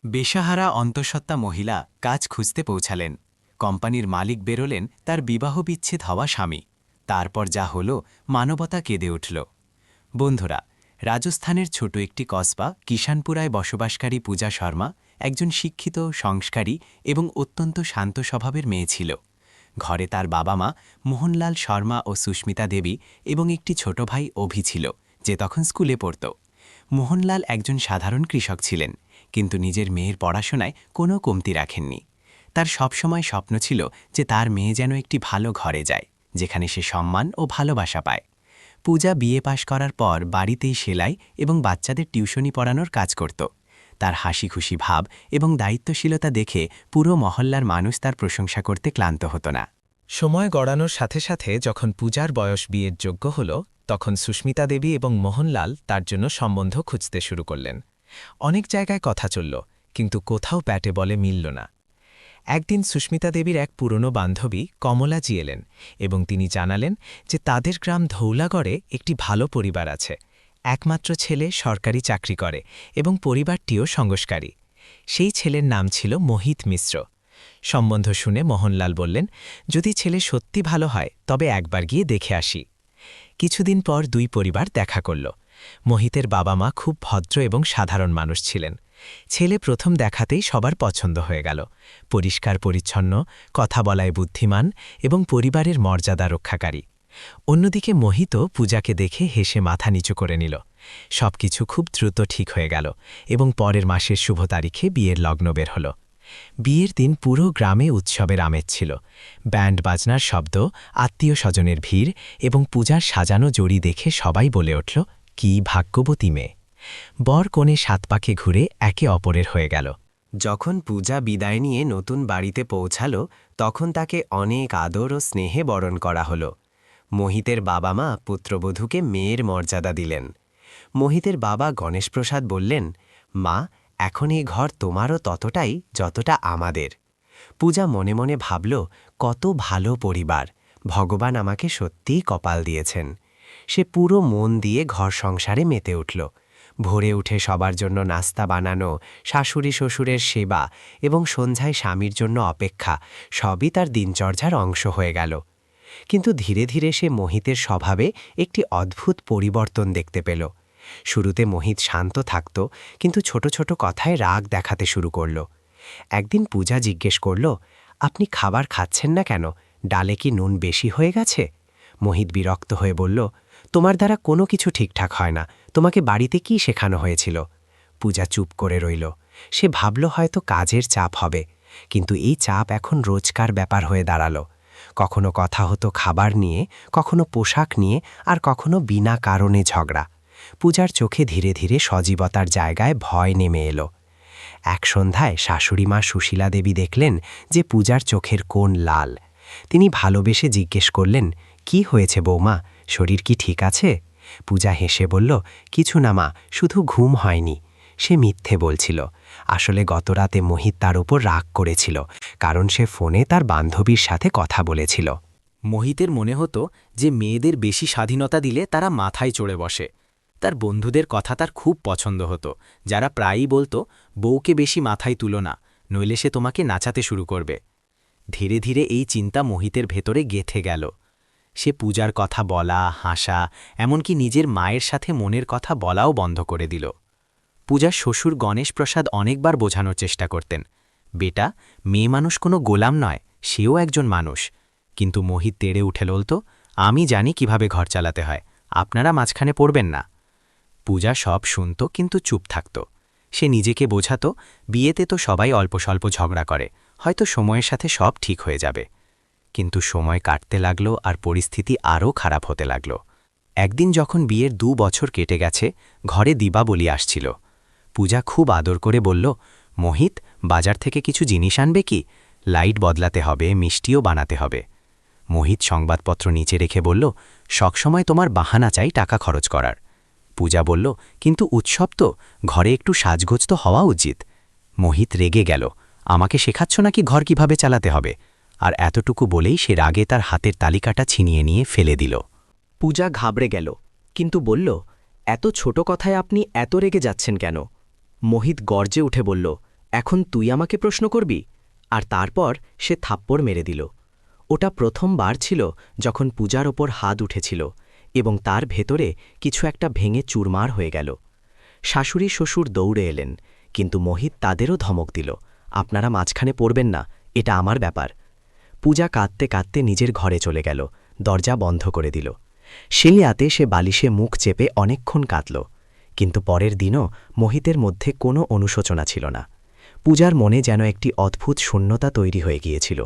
বেসাহারা অন্তঃসত্ত্বা মহিলা কাজ খুঁজতে পৌঁছালেন। কোম্পানির মালিক বেরোলেন তার বিবাহ বিচ্ছেদ হওয়া স্বামী। তারপর যা হল, মানবতা কেঁদে উঠল। বন্ধুরা, রাজস্থানের ছোট একটি কসবা কিষানপুরায় বসবাসকারী পূজা শর্মা একজন শিক্ষিত, সংস্কারী এবং অত্যন্ত শান্ত স্বভাবের মেয়ে ছিল। ঘরে তার বাবা মা মোহনলাল শর্মা ও সুস্মিতা দেবী এবং একটি ছোট ভাই অভি ছিল, যে তখন স্কুলে পড়ত। মোহনলাল একজন সাধারণ কৃষক ছিলেন, কিন্তু নিজের মেয়ের পড়াশোনায় কোনো কমতি রাখেননি। তার সবসময় স্বপ্ন ছিল যে তার মেয়ে যেন একটি ভালো ঘরে যায়, যেখানে সে সম্মান ও ভালোবাসা পায়। পূজা বিএ পাশ করার পর বাড়িতেই সেলাই এবং বাচ্চাদের টিউশনি পড়ানোর কাজ করত। তার হাসি খুশি ভাব এবং দায়িত্বশীলতা দেখে পুরো মহল্লার মানুষ তার প্রশংসা করতে ক্লান্ত হতো না। সময় গড়ানোর সাথে সাথে যখন পূজার বয়স বিয়ের যোগ্য হল, তখন সুস্মিতা দেবী এবং মোহনলাল তার জন্য সম্বন্ধ খুঁজতে শুরু করলেন। অনেক জায়গায় কথা চলল, কিন্তু কোথাও প্যাটে বলে মিলল না। একদিন সুস্মিতা দেবীর এক পুরনো বান্ধবী কমলাজি এলেন এবং তিনি জানালেন যে তাদের গ্রাম ধৌলাগড়ে একটি ভালো পরিবার আছে। একমাত্র ছেলে সরকারি চাকরি করে এবং পরিবারটিও সংস্কারী। সেই ছেলের নাম ছিল মোহিত মিশ্র। সম্বন্ধ শুনে মোহনলাল বললেন, যদি ছেলে সত্যি ভালো হয় তবে একবার গিয়ে দেখে আসি। কিছুদিন পর দুই পরিবার দেখা করল। মোহিতের বাবা মা খুব ভদ্র এবং সাধারণ মানুষ ছিলেন। ছেলে প্রথম দেখাতেই সবার পছন্দ হয়ে গেল। পরিষ্কার পরিচ্ছন্ন, কথা বলায় বুদ্ধিমান এবং পরিবারের মর্যাদা রক্ষাকারী। অন্যদিকে মোহিতও পূজাকে দেখে হেসে মাথা নিচু করে নিল। সবকিছু খুব দ্রুত ঠিক হয়ে গেল এবং পরের মাসের শুভ তারিখে বিয়ের লগ্ন বের হল। বিয়ের দিন পুরো গ্রামে উৎসবের আমেজ ছিল। ব্যান্ড বাজনার শব্দ, আত্মীয় স্বজনের ভিড় এবং পূজার সাজানো জড়ি দেখে সবাই বলে উঠল, কি ভাগ্যবতী মেয়ে। বর কনে সাত পাকে ঘুরে একে অপরের হয়ে গেল। যখন পূজা বিদায় নিয়ে নতুন বাড়িতে পৌঁছাল, তখন তাকে অনেক আদর ও স্নেহে বরণ করা হল। মোহিতের বাবা মা পুত্রবধূকে মেয়ের মর্যাদা দিলেন। মোহিতের বাবা গণেশপ্রসাদ বললেন, মা, এখন এই ঘর তোমারও ততটাই যতটা আমাদের। পূজা মনে মনে ভাবল, কত ভালো পরিবার, ভগবান আমাকে সত্যিই কপাল দিয়েছেন। সে পুরো মন দিয়ে ঘর সংসারে মেতে উঠল। ভোরে উঠে সবার জন্য নাস্তা বানানো, শাশুড়ি শ্বশুরের সেবা এবং সন্ধ্যায় স্বামীর জন্য অপেক্ষা, সবই তার দিনচর্যার অংশ হয়ে গেল। কিন্তু ধীরে ধীরে সে মোহিতের স্বভাবে একটি অদ্ভুত পরিবর্তন দেখতে পেল। শুরুতে মোহিত শান্ত থাকত, কিন্তু ছোট ছোট কথায় রাগ দেখাতে শুরু করল। একদিন পূজা জিজ্ঞেস করল, আপনি খাবার খাচ্ছেন না কেন? ডালে কি নুন বেশি হয়ে গেছে? মোহিত বিরক্ত হয়ে বলল, তোমার দ্বারা কোনো কিছু ঠিকঠাক হয় না। তোমাকে বাড়িতে কি শেখানো হয়েছিল? পূজা চুপ করে রইল। সে ভাবল হয়তো কাজের চাপ হবে, কিন্তু এই চাপ এখন রোজকার ব্যাপার হয়ে দাঁড়ালো। কখনো কথা হতো খাবার নিয়ে, কখনো পোশাক নিয়ে, আর কখনো বিনা কারণে ঝগড়া। পূজার চোখে ধীরে ধীরে সজীবতার জায়গায় ভয় নেমে এলো। এক সন্ধ্যায় শাশুড়িমা সুশীলা দেবী দেখলেন যে পূজার চোখের কোণ লাল। তিনি ভালোবেসে জিজ্ঞেস করলেন, কি হয়েছে বৌমা, শরীর কি ঠিক আছে? পূজা হেসে বলল, কিছু না মা, শুধু ঘুম হয়নি। সে মিথ্যে বলছিল। আসলে গতরাতে মোহিত তার উপর রাগ করেছিল, কারণ সে ফোনে তার বান্ধবীর সাথে কথা বলেছিল। মোহিতের মনে হতো যে মেয়েদের বেশি স্বাধীনতা দিলে তারা মাথায় চড়ে বসে। তার বন্ধুদের কথা তার খুব পছন্দ হতো, যারা প্রায়ই বলতো, বউকে বেশি মাথায় তুলো না, নইলে সে তোমাকে নাচাতে শুরু করবে। ধীরে ধীরে এই চিন্তা মোহিতের ভেতরে গেঁথে গেল। সে পূজার কথা বলা, হাসা, এমনকি নিজের মায়ের সাথে মনের কথা বলাও বন্ধ করে দিল। পূজার শ্বশুর গণেশপ্রসাদ অনেকবার বোঝানোর চেষ্টা করতেন, বেটা, মেয়ে মানুষ কোনো গোলাম নয়, সেও একজন মানুষ। কিন্তু মোহিত তেড়ে উঠে বলত, আমি জানি কিভাবে ঘর চালাতে হয়, আপনারা মাঝখানে পড়বেন না। পূজা সব শুনত, কিন্তু চুপ থাকত। সে নিজেকে বোঝাত, বিয়েতে তো সবাই অল্প স্বল্প ঝগড়া করে, হয়তো সময়ের সাথে সব ঠিক হয়ে যাবে। কিন্তু সময় কাটতে লাগল আর পরিস্থিতি আরও খারাপ হতে লাগল। একদিন যখন বিয়ের 2 বছর কেটে গেছে, ঘরে দীপাবলি আসছিল। পূজা খুব আদর করে বলল, মোহিত, বাজার থেকে কিছু জিনিস আনবে কি? লাইট বদলাতে হবে, মিষ্টিও বানাতে হবে। মোহিত সংবাদপত্র নিচে রেখে বলল, সবসময় তোমার বাহানা চাই টাকা খরচ করার। পূজা বলল, কিন্তু উৎসব তো, ঘরে একটু সাজগোজ তো হওয়া উচিত। মোহিত রেগে গেল, আমাকে শেখাচ্ছ নাকি ঘর কিভাবে চালাতে হবে? আর এতটুকু বলেই সে রাগে তার হাতের তালিকাটা ছিনিয়ে নিয়ে ফেলে দিল। পূজা ঘাবড়ে গেল, কিন্তু বলল, এত ছোট কথায় আপনি এত রেগে যাচ্ছেন কেন? মোহিত গর্জে উঠে বলল, এখন তুই আমাকে প্রশ্ন করবি? আর তারপর সে থাপ্পড় মেরে দিল। ওটা প্রথমবার ছিল যখন পূজার ওপর হাত উঠেছিল এবং তার ভেতরে কিছু একটা ভেঙে চুরমার হয়ে গেল। শাশুড়ি শ্বশুর দৌড়ে এলেন, কিন্তু মোহিত তাদেরও ধমক দিল, আপনারা মাঝখানে পড়বেন না, এটা আমার ব্যাপার। পূজা কাঁদতে কাঁদতে নিজের ঘরে চলে গেল, দরজা বন্ধ করে দিল। সেই রাতে সে বালিশে মুখ চেপে অনেকক্ষণ কাঁদল, কিন্তু পরের দিনও মোহিতের মধ্যে কোনো অনুশোচনা ছিল না। পূজার মনে যেন একটি অদ্ভুত শূন্যতা তৈরি হয়ে গিয়েছিল।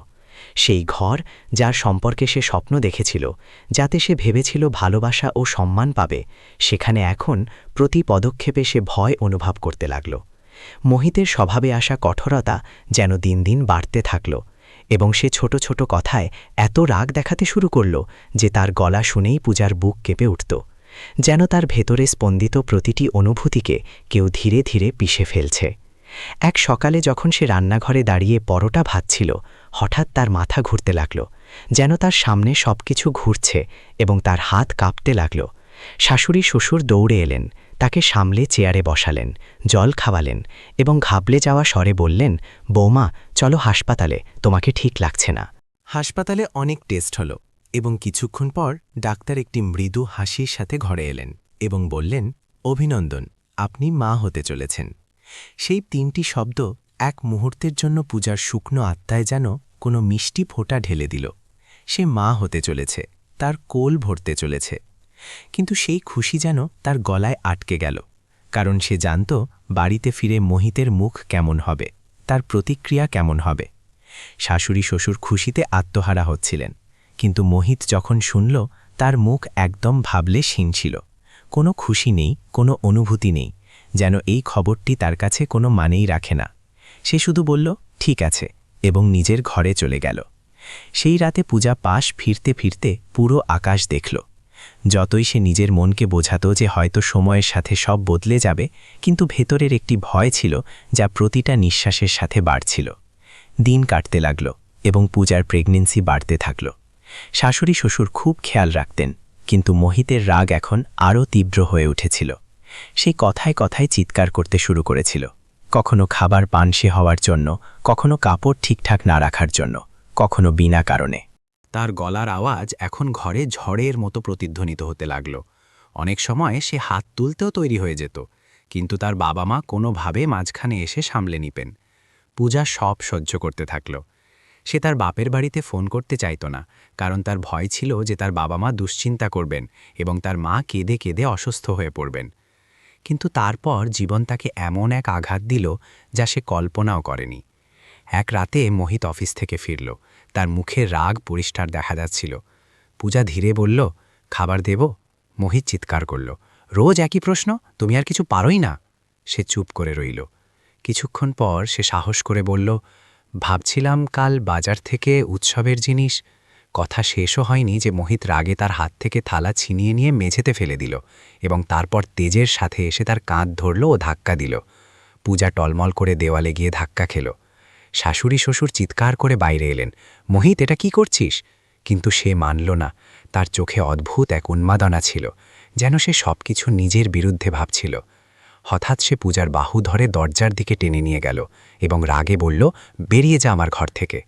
সেই ঘর, যার সম্পর্কে সে স্বপ্ন দেখেছিল, যাতে সে ভেবেছিল ভালোবাসা ও সম্মান পাবে, সেখানে এখন প্রতি পদক্ষেপে সে ভয় অনুভব করতে লাগল। মোহিতের স্বভাবে আসা কঠোরতা যেন দিন দিন বাড়তে থাকল, এবং সে ছোট ছোট কথায় এত রাগ দেখাতে শুরু করল যে তার গলা শুনেই পূজার বুক কেঁপে উঠত, যেন তার ভেতরে স্পন্দিত প্রতিটি অনুভূতিকে কেউ ধীরে ধীরে পিষে ফেলছে। এক সকালে যখন সে রান্নাঘরে দাঁড়িয়ে পরোটা ভাজছিল, হঠাৎ তার মাথা ঘুরতে লাগল, যেন তার সামনে সবকিছু ঘুরছে এবং তার হাত কাঁপতে লাগল। শাশুড়ি শ্বশুর দৌড়ে এলেন, তাকে সামলে চেয়ারে বসালেন, জল খাওয়ালেন এবং ঘাবলে যাওয়া স্বরে বললেন, বৌমা, চলো হাসপাতালে, তোমাকে ঠিক লাগছে না। হাসপাতালে অনেক টেস্ট হলো এবং কিছুক্ষণ পর ডাক্তার একটি মৃদু হাসির সাথে ঘরে এলেন এবং বললেন, অভিনন্দন, আপনি মা হতে চলেছেন। সেই 3টি শব্দ এক মুহূর্তের জন্য পূজার শুকনো আত্মায় যেন কোনো মিষ্টি ফোঁটা ঢেলে দিল। সে মা হতে চলেছে, তার কোল ভরতে চলেছে। কিন্তু সেই খুশি যেন তার গলায় আটকে গেল, কারণ সে জানত বাড়িতে ফিরে মোহিতের মুখ কেমন হবে, তার প্রতিক্রিয়া কেমন হবে। শাশুড়ি শ্বশুর খুশিতে আত্মহারা হচ্ছিলেন, কিন্তু মোহিত যখন শুনল, তার মুখ একদম ভাবলে ক্ষীণ ছিল। কোনো খুশি নেই, কোনো অনুভূতি নেই, যেন এই খবরটি তার কাছে কোনো মানেই রাখে না। সে শুধু বলল, ঠিক আছে, এবং নিজের ঘরে চলে গেল। সেই রাতে পূজা পাশ ফিরতে ফিরতে পুরো আকাশ দেখল। যতই সে নিজের মনকে বোঝাত যে হয়তো সময়ের সাথে সব বদলে যাবে, কিন্তু ভেতরের একটি ভয় ছিল যা প্রতিটা নিঃশ্বাসের সাথে বাড়ছিল। দিন কাটতে লাগল এবং পূজার প্রেগন্যান্সি বাড়তে থাকল। শাশুড়ি শ্বশুর খুব খেয়াল রাখতেন, কিন্তু মোহিতের রাগ এখন আরও তীব্র হয়ে উঠেছিল। সেই কথায় কথায় চিৎকার করতে শুরু করেছিল, কখনো খাবার পানসে হওয়ার জন্য, কখনো কাপড় ঠিকঠাক না রাখার জন্য, কখনো বিনা কারণে। তার গলার আওয়াজ এখন ঘরে ঝড়ের মতো প্রতিধ্বনিত হতে লাগল। অনেক সময় সে হাত তুলতেও তৈরি হয়ে যেত, কিন্তু তার বাবা মা কোনোভাবে মাঝখানে এসে সামলে নিতেন। পূজা সব সহ্য করতে থাকল। সে তার বাপের বাড়িতে ফোন করতে চাইত না, কারণ তার ভয় ছিল যে তার বাবা মা দুশ্চিন্তা করবেন এবং তার মা কেঁদে কেঁদে অসুস্থ হয়ে পড়বেন। কিন্তু তারপর জীবন তাকে এমন এক আঘাত দিল যা সে কল্পনাও করেনি। এক রাতে মোহিত অফিস থেকে ফিরল, তার মুখে রাগ পরিষ্কার দেখা যাচ্ছিল। পূজা ধীরে বলল, খাবার দেব? মোহিত চিৎকার করল, রোজ একই প্রশ্ন, তুমি আর কিছু পারোই না। সে চুপ করে রইল। কিছুক্ষণ পর সে সাহস করে বলল, ভাবছিলাম কাল বাজার থেকে উৎসবের জিনিস। কথা শেষও হয়নি যে মোহিত রাগে তার হাত থেকে থালা ছিনিয়ে নিয়ে মেঝেতে ফেলে দিল এবং তারপর তেজের সাথে এসে তার কাঁধ ধরল ও ধাক্কা দিল। পূজা টলমল করে দেওয়ালে গিয়ে ধাক্কা খেল। শাশুড়ি শ্বশুর চিৎকার করে বাইরে এলেন, মোহিত, এটা কি করছিস? কিন্তু সে মানল না। তার চোখে অদ্ভুত এক উন্মাদনা ছিল, যেন সে সবকিছু নিজের বিরুদ্ধে ভাবছিল। হঠাৎ সে পূজার বাহু ধরে দরজার দিকে টেনে নিয়ে গেল এবং রাগে বলল, বেরিয়ে যা আমার ঘর থেকে।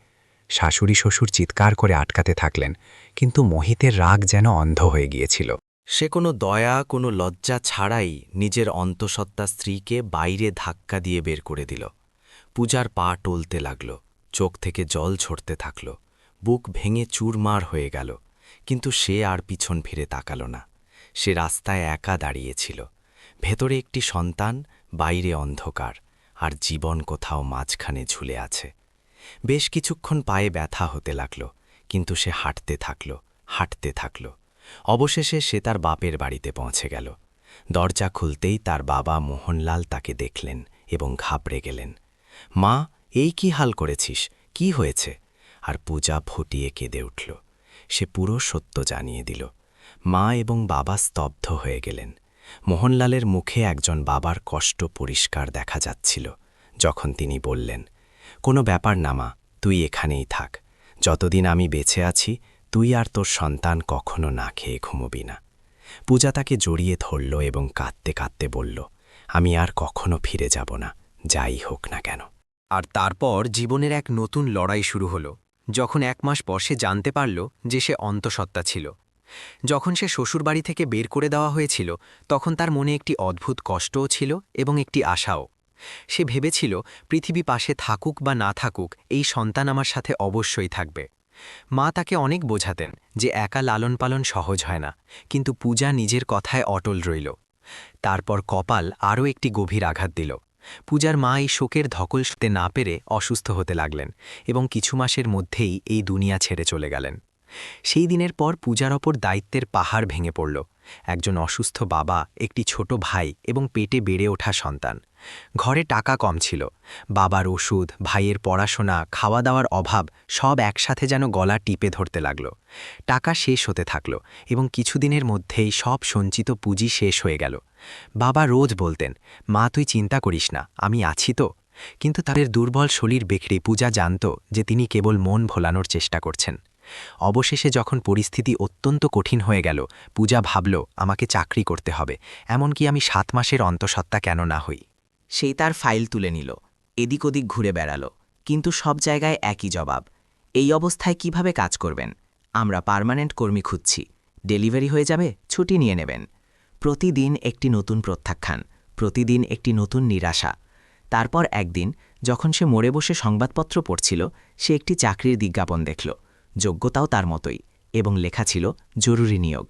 শাশুড়ি শ্বশুর চিৎকার করে আটকাতে থাকলেন, কিন্তু মোহিতের রাগ যেন অন্ধ হয়ে গিয়েছিল। সে কোনো দয়া, কোনো লজ্জা ছাড়াই নিজের অন্তঃসত্ত্বা স্ত্রীকে বাইরে ধাক্কা দিয়ে বের করে দিল। পূজার পা টলতে লাগল, চোখ থেকে জল ঝরতে থাকল, বুক ভেঙে চুরমার হয়ে গেল, কিন্তু সে আর পিছন ফিরে তাকাল না। সে রাস্তায় একা দাঁড়িয়েছিল, ভেতরে একটি সন্তান, বাইরে অন্ধকার, আর জীবন কোথাও মাঝখানে ঝুলে আছে। বেশ কিছুক্ষণ পায়ে ব্যথা হতে লাগল, কিন্তু সে হাঁটতে থাকল। অবশেষে সে তার বাপের বাড়িতে পৌঁছে গেল। দরজা খুলতেই তার বাবা মোহনলাল তাকে দেখলেন এবং ঘাবড়ে গেলেন। মা, এই কি হাল করেছিস? কি হয়েছে? আর পূজা ফুটিয়ে কেঁদে উঠল। সে পুরো সত্য জানিয়ে দিল। মা এবং বাবা স্তব্ধ হয়ে গেলেন। মোহনলালের মুখে একজন বাবার কষ্ট পরিষ্কার দেখা যাচ্ছিল যখন তিনি বললেন, কোনো ব্যাপার না মা, তুই এখানেই থাক। যতদিন আমি বেঁচে আছি, তুই আর তোর সন্তান কখনো না খেয়ে ঘুমবি না। পূজা তাকে জড়িয়ে ধরল এবং কাঁদতে কাঁদতে বলল, আমি আর কখনো ফিরে যাব না, যাই হোক না কেন। আর তারপর জীবনের এক নতুন লড়াই শুরু হলো, যখন 1 মাস পর সে জানতে পারল যে সে অন্তঃসত্ত্বা ছিল। যখন সে শ্বশুরবাড়ি থেকে বের করে দেওয়া হয়েছিল, তখন তার মনে একটি অদ্ভুত কষ্টও ছিল এবং একটি আশাও। সে ভেবেছিল, পৃথিবী পাশে থাকুক বা না থাকুক, এই সন্তান আমার সাথে অবশ্যই থাকবে। মা তাকে অনেক বোঝাতেন যে একা লালন পালন সহজ হয় না, কিন্তু পূজা নিজের কথায় অটল রইল। তারপর কপাল আরও একটি গভীর আঘাত দিল। পূজার মা এই শোকের ধকল সতে না পেরে অসুস্থ হতে লাগলেন এবং কিছু মাসের মধ্যেই এই দুনিয়া ছেড়ে চলে গেলেন। সেই দিনের পর পূজার ওপর দায়িত্বের পাহাড় ভেঙে পড়ল। একজন অসুস্থ বাবা, একটি ছোট ভাই এবং পেটে বেড়ে ওঠা সন্তান। ঘরে টাকা কম ছিল। বাবার ওষুধ, ভাইয়ের পড়াশোনা, খাওয়া দাওয়ার অভাব সব একসাথে যেন গলা টিপে ধরতে লাগল। টাকা শেষ হতে থাকল এবং কিছুদিনের মধ্যেই সব সঞ্চিত পুঁজি শেষ হয়ে গেল। বাবা রোজ বলতেন, মা তুই চিন্তা করিস না, আমি আছি তো। কিন্তু তাদের দুর্বল শরীর বেঁকড়ে পূজা জানত যে তিনি কেবল মন ভোলানোর চেষ্টা করছেন। অবশেষে যখন পরিস্থিতি অত্যন্ত কঠিন হয়ে গেল, পূজা ভাবল আমাকে চাকরি করতে হবে, এমনকি আমি 7 মাসের অন্তঃসত্ত্বা কেন না হই। সেই তার ফাইল তুলে নিল, এদিক ওদিক ঘুরে বেড়াল, কিন্তু সব জায়গায় একই জবাব। এই অবস্থায় কিভাবে কাজ করবেন? আমরা পার্মানেন্ট কর্মী খুঁজছি, ডেলিভারি হয়ে যাবে, ছুটি নিয়ে নেবেন। প্রতিদিন একটি নতুন প্রত্যাখ্যান, প্রতিদিন একটি নতুন নিরাশা। তারপর একদিন যখন সে মোড়ে বসে সংবাদপত্র পড়ছিল, সে একটি চাকরির বিজ্ঞাপন দেখল। যোগ্যতাও তার মতোই, এবং লেখা ছিল জরুরি নিয়োগ।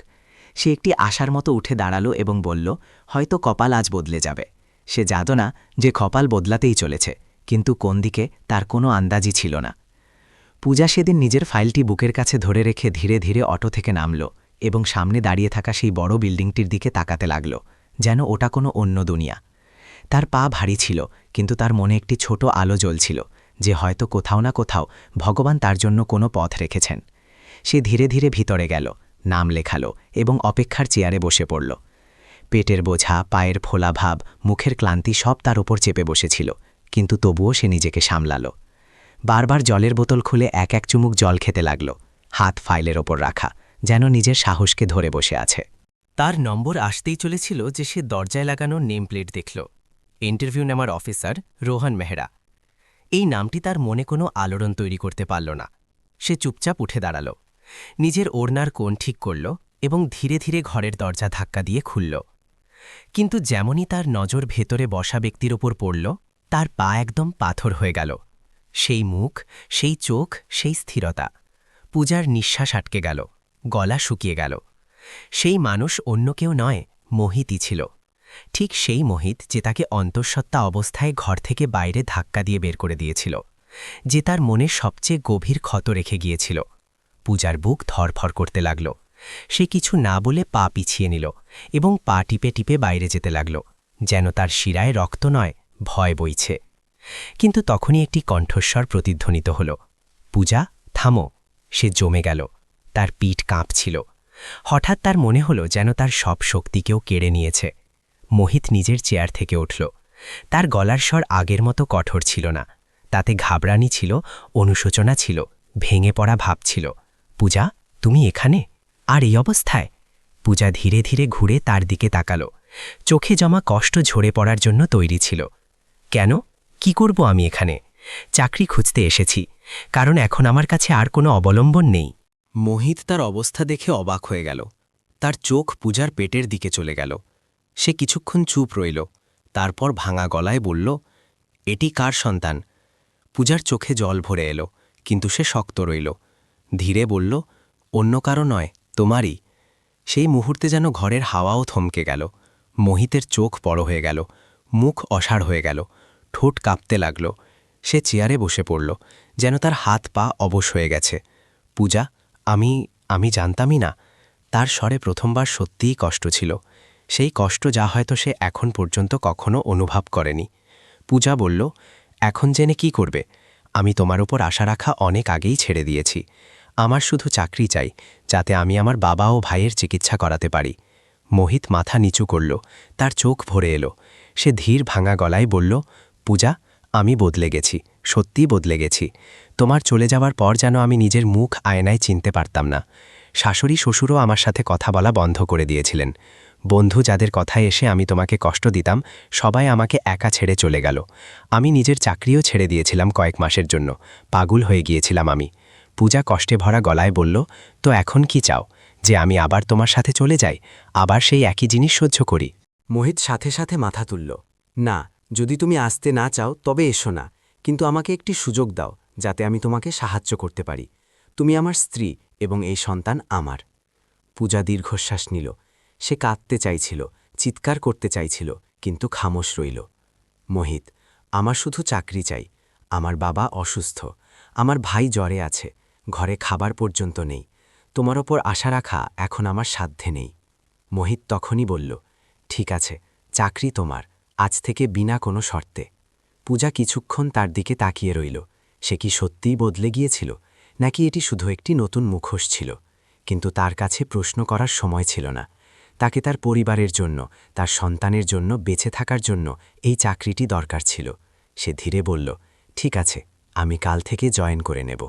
সে একটি আশার মতো উঠে দাঁড়ালো এবং বলল, হয়তো কপাল আজ বদলে যাবে। সে জানত না যে কপাল বদলাতেই চলেছে, কিন্তু কোন দিকে তার কোনো আন্দাজই ছিল না। পূজা সেদিন নিজের ফাইলটি বুকের কাছে ধরে রেখে ধীরে ধীরে অটো থেকে নামল এবং সামনে দাঁড়িয়ে থাকা সেই বড় বিল্ডিংটির দিকে তাকাতে লাগল, যেন ওটা কোনো অন্য দুনিয়া। তার পা ভারী ছিল, কিন্তু তার মনে একটি ছোট আলো জ্বলছিল, যে হয়তো কোথাও না কোথাও ভগবান তার জন্য কোনো পথ রেখেছেন। সে ধীরে ধীরে ভিতরে গেল, নাম লেখালো এবং অপেক্ষার চেয়ারে বসে পড়ল। পেটের বোঝা, পায়ের ফোলা ভাব, মুখের ক্লান্তি সব তার ওপর চেপে বসেছিল, কিন্তু তবুও সে নিজেকে সামলাল। বারবার জলের বোতল খুলে এক এক চুমুক জল খেতে লাগল, হাত ফাইলের ওপর রাখা, যেন নিজের সাহসকে ধরে বসে আছে। তার নম্বর আসতেই চলেছিল যে সে দরজায় লাগানো নেম প্লেট দেখল, ইন্টারভিউ নেওয়ার অফিসার রোহন মেহরা। এই নামটি তার মনে কোনো আলোড়ন তৈরি করতে পারল না। সে চুপচাপ উঠে দাঁড়াল, নিজের ওড়নার কোণ ঠিক করল এবং ধীরে ধীরে ঘরের দরজা ধাক্কা দিয়ে খুলল। কিন্তু যেমনই তার নজর ভেতরে বসা ব্যক্তির ওপর পড়ল, তার পা একদম পাথর হয়ে গেল। সেই মুখ, সেই চোখ, সেই স্থিরতা। পূজার নিঃশ্বাস আটকে গেল, গলা শুকিয়ে গেল। সেই মানুষ অন্য কেউ নয়, মোহিতই ছিল। ঠিক সেই মোহিত যে তাকে অন্তঃসত্ত্বা অবস্থায় ঘর থেকে বাইরে ধাক্কা দিয়ে বের করে দিয়েছিল, যে তার মনে সবচেয়ে গভীর ক্ষত রেখে গিয়েছিল। পূজার বুক ধরফর করতে লাগল। সে কিছু না বলে পা পিছিয়ে নিল এবং পা টিপে টিপে বাইরে যেতে লাগল, যেন তার শিরায় রক্ত নয়, ভয় বইছে। কিন্তু তখনই একটি কণ্ঠস্বর প্রতিধ্বনিত হল, পূজা, থামো। সে জমে গেল, তার পিঠ কাঁপছিল। হঠাৎ তার মনে হল যেন তার সব শক্তিকেও কেড়ে নিয়েছে। মোহিত নিজের চেয়ার থেকে উঠল। তার গলার স্বর আগের মতো কঠোর ছিল না, তাতে ঘাবড়ানি ছিল, অনুশোচনা ছিল, ভেঙে পড়া ভাব ছিল। পূজা, তুমি এখানে? আর এই অবস্থায়? পূজা ধীরে ধীরে ঘুরে তার দিকে তাকাল, চোখে জমা কষ্ট ঝরে পড়ার জন্য তৈরি ছিল। কেন? কি করব আমি এখানে? চাকরি খুঁজতে এসেছি, কারণ এখন আমার কাছে আর কোনো অবলম্বন নেই। মোহিত তার অবস্থা দেখে অবাক হয়ে গেল। তার চোখ পূজার পেটের দিকে চলে গেল। সে কিছুক্ষণ চুপ রইল, তারপর ভাঙা গলায় বলল, এটি কার সন্তান? পূজার চোখে জল ভরে এলো, কিন্তু সে শক্ত রইল। ধীরে বলল, অন্য কারো নয়, তোমারই। সেই মুহূর্তে যেন ঘরের হাওয়াও থমকে গেল। মোহিতের চোখ বড় হয়ে গেল, মুখ অসাড় হয়ে গেল, ঠোঁট কাঁপতে লাগল। সে চেয়ারে বসে পড়ল, যেন তার হাত পা অবশ হয়ে গেছে। পূজা, আমি জানতামই না। তার স্বরে প্রথমবার সত্যিই কষ্ট ছিল, সেই কষ্ট যা হয়তো সে এখন পর্যন্ত কখনো অনুভব করেনি। পূজা বলল, এখন জেনে কি করবে? আমি তোমার উপর আশা রাখা অনেক আগেই ছেড়ে দিয়েছি। আমার শুধু চাকরি চাই, যাতে আমি আমার বাবা ও ভাইয়ের চিকিৎসা করাতে পারি। মোহিত মাথা নিচু করল, তার চোখ ভরে এলো। সে ধীর ভাঙা গলায় বলল, পূজা, আমি বদলে গেছি, সত্যিই বদলে গেছি। তোমার চলে যাওয়ার পর যেন আমি নিজের মুখ আয়নায় চিনতে পারতাম না। শাশুড়ি শ্বশুরও আমার সাথে কথা বলা বন্ধ করে দিয়েছিলেন। বন্ধু যাদের কথায় এসে আমি তোমাকে কষ্ট দিতাম সবাই আমাকে একা ছেড়ে চলে গেল। আমি নিজের চাকরিও ছেড়ে দিয়েছিলাম কয়েক মাসের জন্য। পাগল হয়ে গিয়েছিলাম আমি। পূজা কষ্টে ভরা গলায় বলল, তো এখন কি চাও? যে আমি আবার তোমার সাথে চলে যাই, আবার সেই একই জিনিস সহ্য করি? মোহিত সাথে সাথে মাথা তুলল। না, যদি তুমি আসতে না চাও তবে এসো না, কিন্তু আমাকে একটি সুযোগ দাও যাতে আমি তোমাকে সাহায্য করতে পারি। তুমি আমার স্ত্রী এবং এই সন্তান আমার। পূজা দীর্ঘশ্বাস নিল। সে কাঁদতে চাইছিল, চিৎকার করতে চাইছিল, কিন্তু খামোশ রইল। মোহিত, আমার শুধু চাকরি চাই। আমার বাবা অসুস্থ, আমার ভাই জ্বরে আছে, ঘরে খাবার পর্যন্ত নেই। তোমার ওপর আশা রাখা এখন আমার সাধ্যে নেই। মোহিত তখনই বলল, ঠিক আছে, চাকরি তোমার, আজ থেকে বিনা কোনো শর্তে। পূজা কিছুক্ষণ তার দিকে তাকিয়ে রইল। সে কি সত্যিই বদলে গিয়েছিল, নাকি এটি শুধু একটি নতুন মুখোশ ছিল? কিন্তু তার কাছে প্রশ্ন করার সময় ছিল না। তাকে তার পরিবারের জন্য, তার সন্তানের জন্য বেঁচে থাকার জন্য এই চাকরিটি দরকার ছিল। সে ধীরে বলল, ঠিক আছে, আমি কাল থেকে জয়েন করে নেব।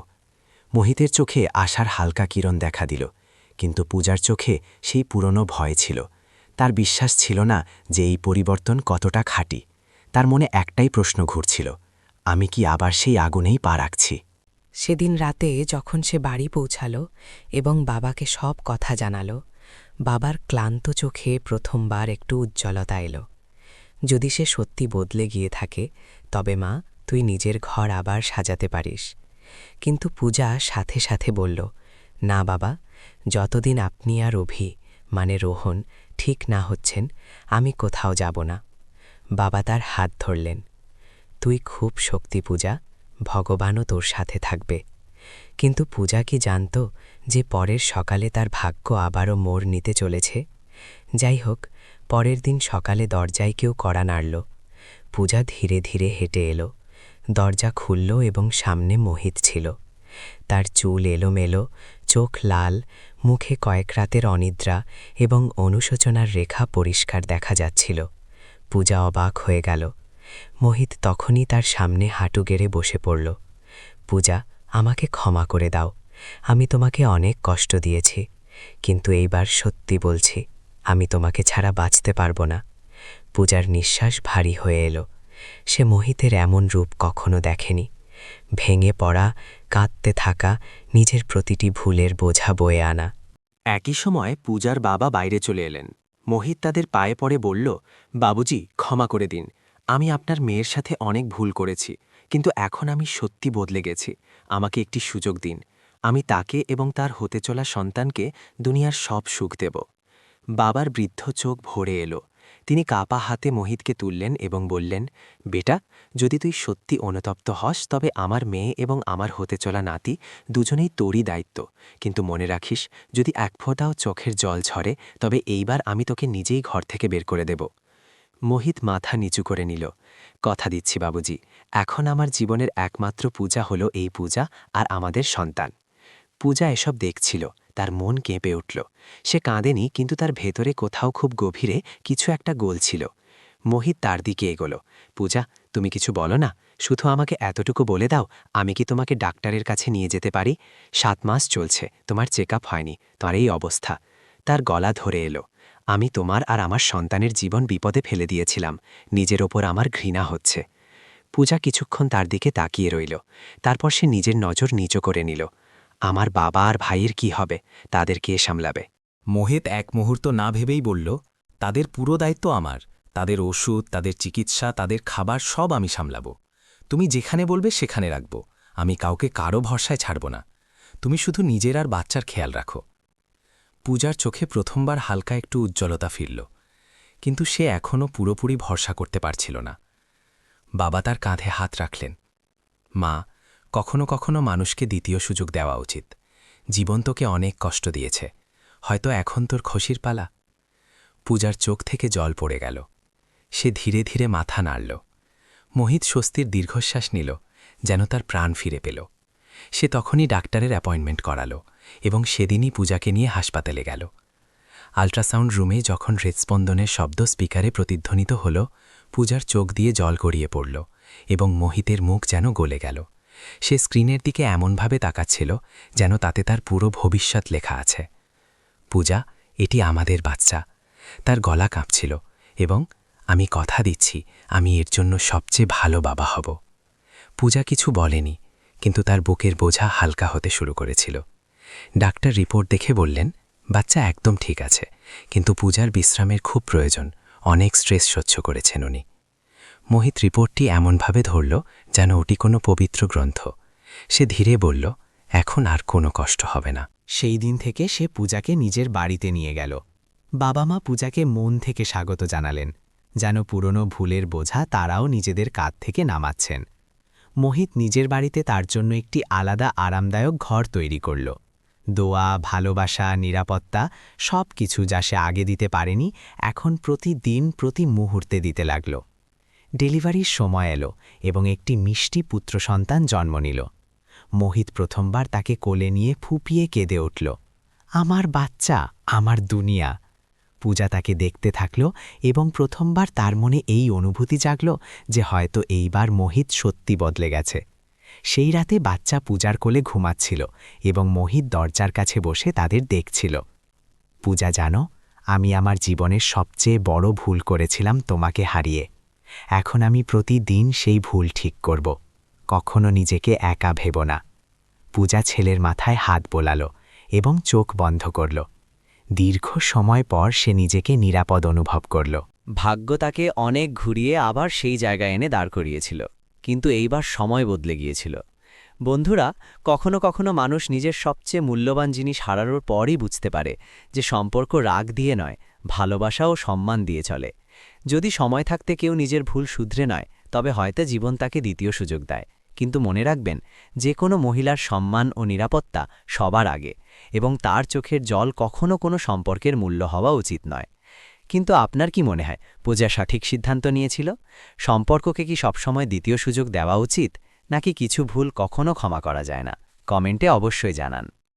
মোহিতের চোখে আশার হালকা কিরণ দেখা দিল, কিন্তু পূজার চোখে সেই পুরনো ভয় ছিল। তার বিশ্বাস ছিল না যে এই পরিবর্তন কতটা খাঁটি। তার মনে একটাই প্রশ্ন ঘুরছিল, আমি কি আবার সেই আগুনেই পা রাখছি? সেদিন রাতে যখন সে বাড়ি পৌঁছাল এবং বাবাকে সব কথা জানাল, বাবার ক্লান্ত চোখে প্রথমবার একটু উজ্জ্বলতা এলো। যদি সে সত্যি বদলে গিয়ে থাকে, তবে মা, তুই নিজের ঘর আবার সাজাতে পারিস। কিন্তু পূজা সাথে সাথে বলল, না বাবা, যতদিন আপনি আর মানে রোহন ঠিক না হচ্ছেন, আমি কোথাও যাব না। বাবা তার হাত ধরলেন। তুই খুব শক্তি পূজা, ভগবানও তোর সাথে থাকবে। কিন্তু পূজা কি জানত যে পরের সকালে তার ভাগ্য আবারও মোড় নিতে চলেছে? যাই হোক, পরের দিন সকালে দরজায় কেউ কড়া নাড়ল। পূজা ধীরে ধীরে হেঁটে এলো। দরজা খুলল এবং সামনে মোহিত ছিল। তার চুল এলোমেলো, চোখ লাল, মুখে কয়েক রাতের অনিদ্রা এবং অনুশোচনার রেখা পরিষ্কার দেখা যাচ্ছিল। পূজা অবাক হয়ে গেল। মোহিত তখনই তার সামনে হাঁটু গেড়ে বসে পড়ল। পূজা, আমাকে ক্ষমা করে দাও। আমি তোমাকে অনেক কষ্ট দিয়েছি, কিন্তু এইবার সত্যি বলছি, আমি তোমাকে ছাড়া বাঁচতে পারব না। পূজার নিঃশ্বাস ভারী হয়ে এলো। সে মোহিতের এমন রূপ কখনো দেখেনি। ভেঙে পড়া, কাঁদতে থাকা, নিজের প্রতিটি ভুলের বোঝা বয়ে আনা। একই সময় পূজার বাবা বাইরে চলে এলেন। মোহিত তাদের পায়ে পড়ে বলল, বাবুজি, ক্ষমা করে দিন। আমি আপনার মেয়ের সাথে অনেক ভুল করেছি, কিন্তু এখন আমি সত্যি বদলে গেছি। আমাকে একটি সুযোগ দিন। আমি তাকে এবং তার হতে চলা সন্তানকে দুনিয়ার সব সুখ দেব। বাবার বৃদ্ধ চোখ ভরে এলো। তিনি কাপা হাতে মোহিতকে তুললেন এবং বললেন, বেটা, যদি তুই সত্যি অনুতপ্ত হস তবে আমার মেয়ে এবং আমার হতে চলা নাতি দুজনেই তোরই দায়িত্ব। কিন্তু মনে রাখিস, যদি এক ফোঁটাও চোখের জল ঝরে তবে এইবার আমি তোকে নিজেই ঘর থেকে বের করে দেব। মোহিত মাথা নিচু করে নিল। কথা দিচ্ছি বাবুজি, এখন আমার জীবনের একমাত্র পূজা হলো এই পূজা আর আমাদের সন্তান। পূজা এসব দেখছিল, তার মন কেঁপে উঠল। সে কাঁদেনি, কিন্তু তার ভেতরে কোথাও খুব গভীরে কিছু একটা গলছিল। মোহিত তার দিকে এগোল। পূজা, তুমি কিছু বলো না, শুধু আমাকে এতটুকু বলে দাও, আমি কি তোমাকে ডাক্তারের কাছে নিয়ে যেতে পারি? 7 মাস চলছে, তোমার চেক আপ হয়নি, তার এই অবস্থা। তার গলা ধরে এলো। আমি তোমার আর আমার সন্তানের জীবন বিপদে ফেলে দিয়েছিলাম, নিজের ওপর আমার ঘৃণা হচ্ছে। পূজা কিছুক্ষণ তার দিকে তাকিয়ে রইল। তারপর সে নিজের নজর নিচু করে নিল। আমার বাবা আর ভাইয়ের কি হবে? তাদের কে সামলাবে? মোহিত এক মুহূর্ত না ভেবেই বলল, তাদের পুরো দায়িত্ব আমার। তাদের ওষুধ, তাদের চিকিৎসা, তাদের খাবার সব আমি সামলাব। তুমি যেখানে বলবে সেখানে রাখব। আমি কাউকে কারো ভরসায় ছাড়ব না। তুমি শুধু নিজের আর বাচ্চার খেয়াল রাখো। পূজার চোখে প্রথমবার হালকা একটু উজ্জ্বলতা ফিরল, কিন্তু সে এখনও পুরোপুরি ভরসা করতে পারছিল না। বাবা তার কাঁধে হাত রাখলেন। মা, কখনো কখনো মানুষকে দ্বিতীয় সুযোগ দেওয়া উচিত। জীবন তোকে অনেক কষ্ট দিয়েছে, হয়তো এখন তোর খুশির পালা। পূজার চোখ থেকে জল পড়ে গেল। সে ধীরে ধীরে মাথা নাড়ল। মোহিত স্বস্তির দীর্ঘশ্বাস নিল, যেন তার প্রাণ ফিরে পেল। সে তখনই ডাক্তারের অ্যাপয়েন্টমেন্ট করাল এবং সেদিনই পূজাকে নিয়ে হাসপাতালে গেল। আল্ট্রাসাউন্ড রুমে যখন হৃৎস্পন্দনের শব্দ স্পিকারে প্রতিধ্বনিত হল, পূজার চোখ দিয়ে জল গড়িয়ে পড়ল এবং মোহিতের মুখ যেন গলে গেল। সে স্ক্রিনের দিকে এমনভাবে তাকাচ্ছিল যেন তাতে তার পুরো ভবিষ্যৎ লেখা আছে। পূজা, এটি আমাদের বাচ্চা। তার গলা কাঁপছিল এবং আমি কথা দিচ্ছি আমি এর জন্য সবচেয়ে ভালো বাবা হব। পূজা কিছু বলেনি, কিন্তু তার বুকের বোঝা হালকা হতে শুরু করেছিল। ডাক্তার রিপোর্ট দেখে বললেন, বাচ্চা একদম ঠিক আছে, কিন্তু পূজার বিশ্রামের খুব প্রয়োজন, অনেক স্ট্রেস সহ্য করেছেন উনি। মোহিত রিপোর্টটি এমনভাবে ধরল যেন ওটি কোনো পবিত্র গ্রন্থ। সে ধীরে বলল, এখন আর কোনো কষ্ট হবে না। সেই দিন থেকে সে পূজাকে নিজের বাড়িতে নিয়ে গেল। বাবা মা পূজাকে মন থেকে স্বাগত জানালেন, যেন পুরনো ভুলের বোঝা তারাও নিজেদের কাঁধ থেকে নামাচ্ছেন। মোহিত নিজের বাড়িতে তার জন্য একটি আলাদা আরামদায়ক ঘর তৈরি করল। দোয়া, ভালোবাসা, নিরাপত্তা সব কিছু যা সে আগে দিতে পারেনি এখন প্রতিদিন প্রতি মুহূর্তে দিতে লাগল। ডেলিভারির সময় এলো এবং একটি মিষ্টি পুত্র সন্তান জন্ম নিল। মোহিত প্রথমবার তাকে কোলে নিয়ে ফুপিয়ে কেঁদে উঠল, আমার বাচ্চা, আমার দুনিয়া। পূজা তাকে দেখতে থাকল এবং প্রথমবার তার মনে এই অনুভূতি জাগল যে হয়তো এইবার মোহিত সত্যি বদলে গেছে। সেই রাতে বাচ্চা পূজার কোলে ঘুমাচ্ছিল এবং মোহিত দরজার কাছে বসে তাদের দেখছিল। পূজা, জানো, আমি আমার জীবনের সবচেয়ে বড় ভুল করেছিলাম তোমাকে হারিয়ে। এখন আমি প্রতিদিন সেই ভুল ঠিক করব। কখনো নিজেকে একা ভেব না। পূজা ছেলের মাথায় হাত বোলাল এবং চোখ বন্ধ করল। দীর্ঘ সময় পর সে নিজেকে নিরাপদ অনুভব করল। ভাগ্য তাকে অনেক ঘুরিয়ে আবার সেই জায়গায় এনে দাঁড় করিয়েছিল, কিন্তু এইবার সময় বদলে গিয়েছিল। বন্ধুরা, কখনো কখনো মানুষ নিজের সবচেয়ে মূল্যবান জিনিস হারানোর পরই বুঝতে পারে যে সম্পর্ক রাগ দিয়ে নয়, ভালোবাসা ও সম্মান দিয়ে চলে। যদি সময় থাকতে কেউ নিজের ভুল শুধরে নয়, তবে হয়তো জীবন তাকে দ্বিতীয় সুযোগ দেয়। কিন্তু মনে রাখবেন, যে কোনো মহিলার সম্মান ও নিরাপত্তা সবার আগে, এবং তার চোখের জল কখনো কোনো সম্পর্কের মূল্য হওয়া উচিত নয়। কিন্তু আপনার কি মনে হয়, পূজা সঠিক সিদ্ধান্ত নিয়েছিল? সম্পর্ককে কি সবসময় দ্বিতীয় সুযোগ দেওয়া উচিত, নাকি কিছু ভুল কখনো ক্ষমা করা যায় না? কমেন্টে অবশ্যই জানান।